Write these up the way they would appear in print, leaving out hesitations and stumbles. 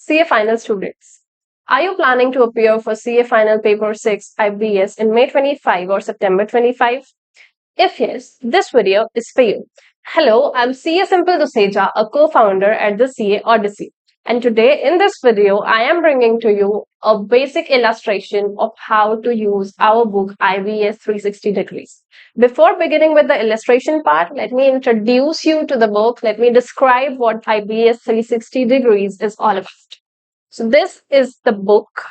CA Final students, are you planning to appear for CA Final Paper 6 IBS in May 25 or September 25? If yes, this video is for you. Hello, I'm CA Simple Duseja, a co-founder at the CA Odyssey. And today in this video, I am bringing to you a basic illustration of how to use our book IBS 360 degrees. Before beginning with the illustration part, let me introduce you to the book. Let me describe what IBS 360 degrees is all about. So this is the book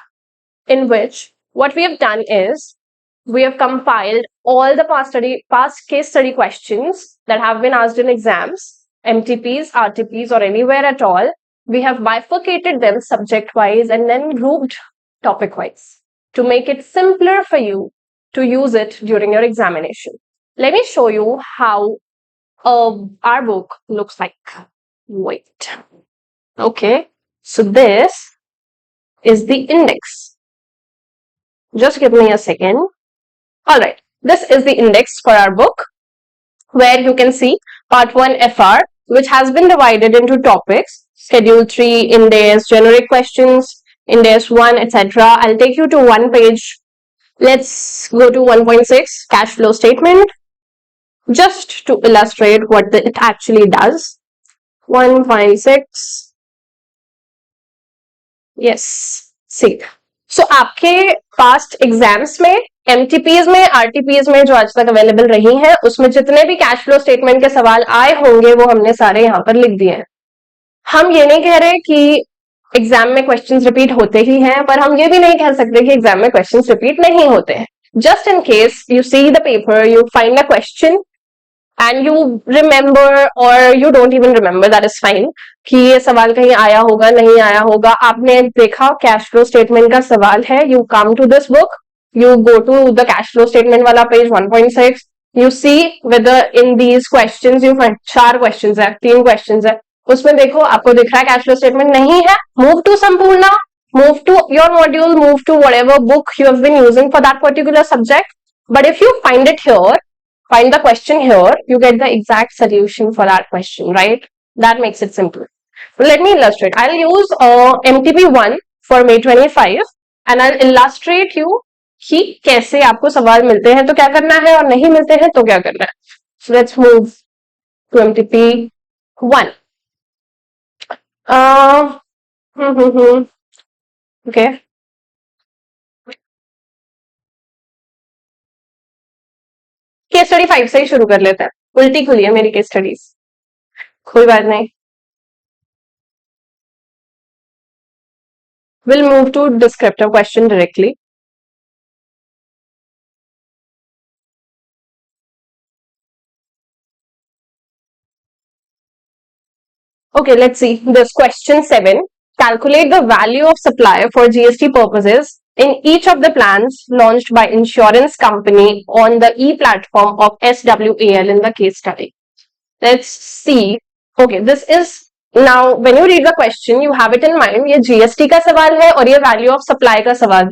in which what we have done is we have compiled all the past case study questions that have been asked in exams, MTPs, RTPs, or anywhere at all. We have bifurcated them subject-wise and then grouped topic-wise to make it simpler for you to use it during your examination. Let me show you how our book looks like. Wait. Okay. So this is the index. Just give me a second. Alright, this is the index for our book where you can see part 1 FR, which has been divided into topics, schedule 3, index, generic questions, index 1, etc. I'll take you to one page. Let's go to 1.6, cash flow statement, just to illustrate what it actually does. 1.6, yes, see. So आपके past exams में MTPs में RTPs में जो आज तक available रही हैं उसमें जितने भी कैश फ्लो स्टेटमेंट के सवाल आए होंगे वो हमने सारे यहाँ पर लिख दिए हैं. हम ये नहीं कह रहे कि एग्जाम में क्वेश्चंस रिपीट होते ही हैं, पर हम ये भी नहीं कह सकते कि एग्जाम में क्वेश्चंस रिपीट नहीं होते हैं. Just in case you see the paper, you find a question and you remember or you don't even remember, that is fine, कि ये सवाल कहीं आया होगा नहीं आया होगा. आपने देखा कैश फ्लो स्टेटमेंट का सवाल है, you come to this book, you go to the cash flow statement वाला page 1.6, you see whether in these questions you find 4 questions है, 3 questions है, उसमें देखो आपको दिख रहा है कैश फ्लो स्टेटमेंट नहीं है, move to Sampurna, move to your module, move to whatever book you have been using for that particular subject. But if you find it here, find the question here, you get the exact solution for that question, right? That makes it simple. So let me illustrate. I'll use MTP1 for May 25 and I'll illustrate you कि कैसे आपको सवाल मिलते हैं तो क्या करना है और नहीं मिलते हैं तो क्या करना है. So let's move to MTP1. Okay. Case study 5 से ही शुरू कर लेते हैं. उल्टी खुली है मेरी केस स्टडीज, कोई बात नहीं. We'll move to descriptive question directly. Okay, let's see. This question 7. Calculate the value of supply for GST purposes in each of the plans launched by insurance company on the e-platform of SWAL in the case study. Let's see. Okay, this is, now when you read the question, you have it in mind. ये GST का सवाल है और ये value of supply का सवाल है,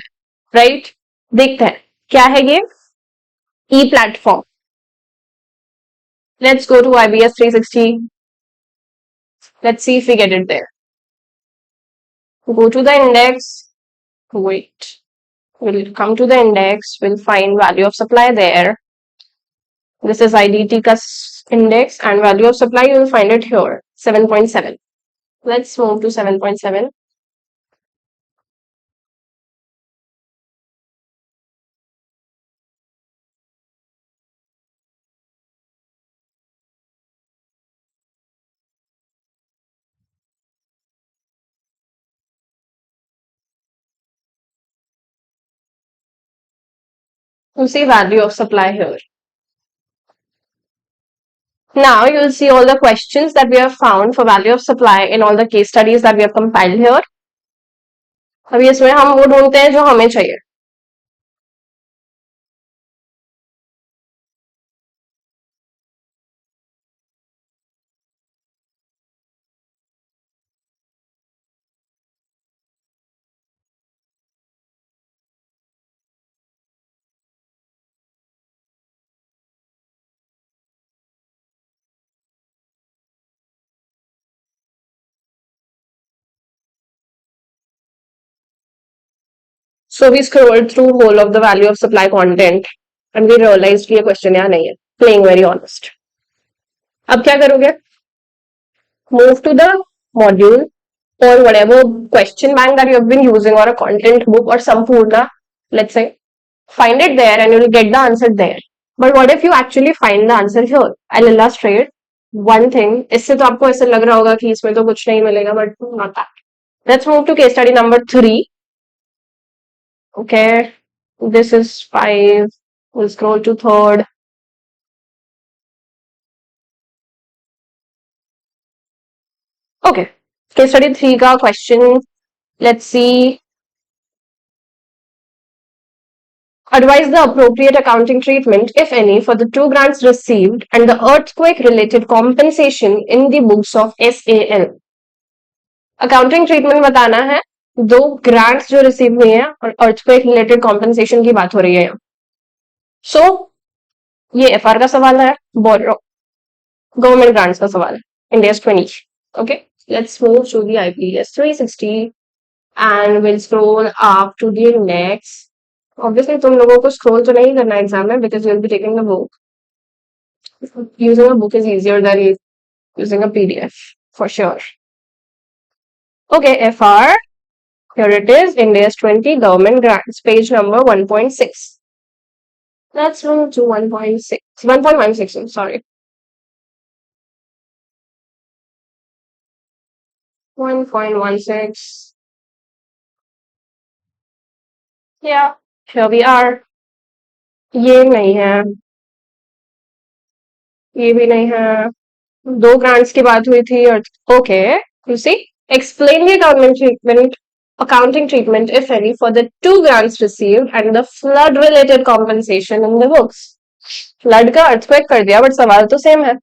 right? देखते हैं क्या है ये e-platform. Let's go to IBS 360. Let's see if we get it there. Go to the index. Wait. We'll come to the index. We'll find value of supply there. This is IDT ka index and value of supply. You will find it here. 7.7. Let's move to 7.7. You see value of supply here. Now you'll see all the questions that we have found for value of supply in all the case studies that we have compiled here. अभी इसमें हम वो ढूंढते हैं जो हमें चाहिए. So we scrolled through whole of the value of supply content and we realized कि ये question यहाँ नहीं है. Playing very honest. अब क्या करोगे? Move to the module or whatever question bank that you have been using or a content book or Sampurna, let's say. Find it there and you'll get the answer there. But what if you actually find the answer here? I'll illustrate one thing. इससे तो आपको ऐसे लग रहा होगा कि इसमें तो कुछ नहीं मिलेगा, but not that. Let's move to case study number 3. Okay, this is 5. We'll scroll to 3rd. Okay, case study 3 का question. Let's see. Advise the appropriate accounting treatment, if any, for the 2 grants received and the earthquake-related compensation in the books of SAL. Accounting treatment बताना है 2 grants जो receive हुए हैं और earthquake-related compensation की बात हो रही है. So, ये FR का सवाल है, government grants का सवाल है, India's 20. Okay, let's move to the IBS 360 and we'll scroll up to the next. Obviously, तुम लोगों को scroll तो नहीं करना एग्जाम में because you'll be taking the book. Using a book is easier than using a PDF for sure. Okay, FR. Here it is, India's 20 government grants, page number 1.6. Let's move to 1.6. 1.16, I'm sorry. 1.16. Yeah, here we are. ये नहीं है, ये भी नहीं है. 2 grants की बात हुई थी और okay, you see, explain the accounting treatment, if any, for the 2 grants received and the flood related compensation in the books. Flood का earthquake कर दिया, but सवाल तो same है.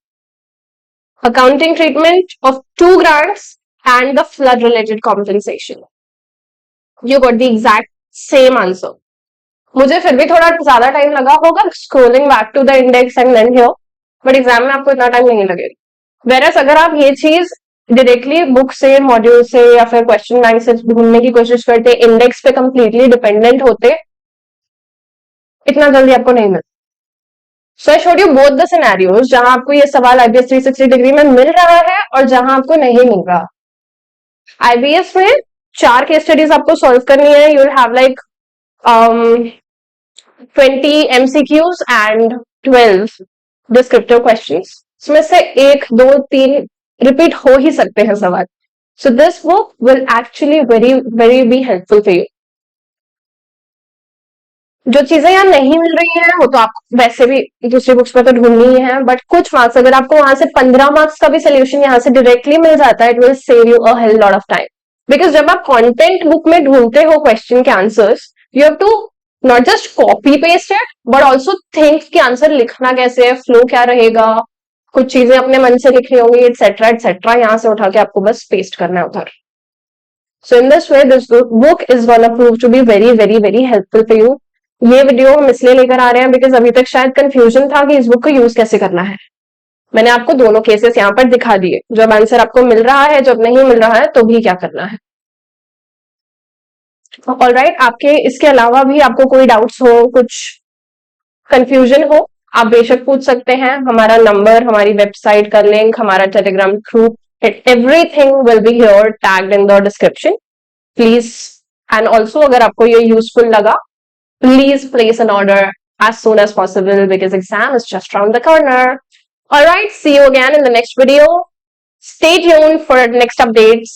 Accounting treatment of 2 grants and the flood related compensation. You got the exact same answer. मुझे फिर भी थोड़ा ज्यादा टाइम लगा होगा scrolling back to the index and then here, but exam में आपको इतना टाइम नहीं लगेगा. Whereas अगर आप ये चीज डायरेक्टली बुक से, मॉड्यूल से या फिर क्वेश्चन बैंक से ढूंढने की कोशिश करते, इंडेक्स पे कंप्लीटली डिपेंडेंट होते, इतना जल्दी आपको नहीं मिलता. So I showed you both the scenarios जहां आपको ये सवाल IBS 360 डिग्री में मिल रहा है और जहां आपको नहीं मिल रहा. IBS में 4 केस स्टडीज आपको सॉल्व करनी है. You will have like 20 MCQs and 12 descriptive questions. इसमें से 1, 2, 3 रिपीट हो ही सकते हैं सवाल. So this book will actually very be helpful for you. जो चीजें यहाँ नहीं मिल रही हैं वो तो आपको वैसे भी दूसरी बुक्स में तो ढूंढनी ही है, बट कुछ मार्क्स अगर आपको वहां से 15 मार्क्स का भी सोल्यूशन यहाँ से डायरेक्टली मिल जाता है, it will save you a hell lot of time. Because जब आप कंटेंट बुक में ढूंढते हो क्वेश्चन के answers, you have to not just copy paste it but also think कि आंसर लिखना कैसे है, फ्लो क्या रहेगा, कुछ चीजें अपने मन से लिखनी होंगी, एटसेट्रा यहाँ से उठा के आपको बस पेस्ट करना है उधर. So in this way this book is gonna prove to be very helpful for you. ये वीडियो हम इसलिए लेकर आ रहे हैं बिकॉज अभी तक शायद कंफ्यूजन था कि इस बुक को यूज कैसे करना है. मैंने आपको दोनों केसेस यहाँ पर दिखा दिए. जब आंसर आपको मिल रहा है, जब नहीं मिल रहा है, तो भी क्या करना है. ऑलराइट, आपके इसके अलावा भी आपको कोई डाउट्स हो, कुछ कंफ्यूजन हो, आप बेशक पूछ सकते हैं. हमारा नंबर, हमारी वेबसाइट का लिंक, हमारा Telegram group, everything will be here tagged in the description. Please, and also अगर आपको ये यूजफुल लगा, please place an order as soon as possible because exam is just around the corner. All right, see you again in the next video. Stay tuned for next updates.